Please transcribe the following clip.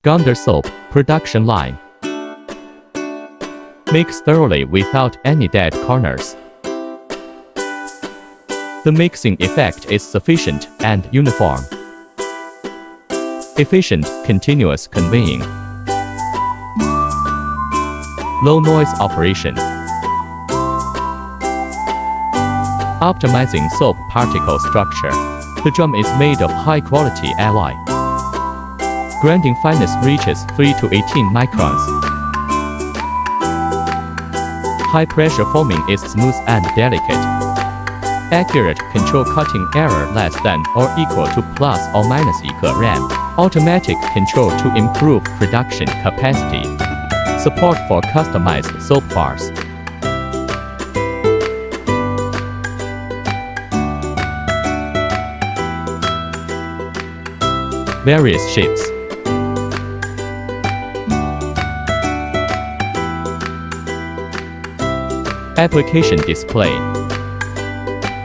Soap production line. Mix thoroughly without any dead corners. The mixing effect is sufficient and uniform. Efficient, continuous conveying. Low noise operation. Optimizing soap particle structure. The drum is made of high-quality alloy. Grinding fineness reaches 3 to 18 microns. High-pressure foaming is smooth and delicate. Accurate control cutting error less than or equal to plus or minus 1 rem. Automatic control to improve production capacity. Support for customized soap bars. Various shapes. Application display.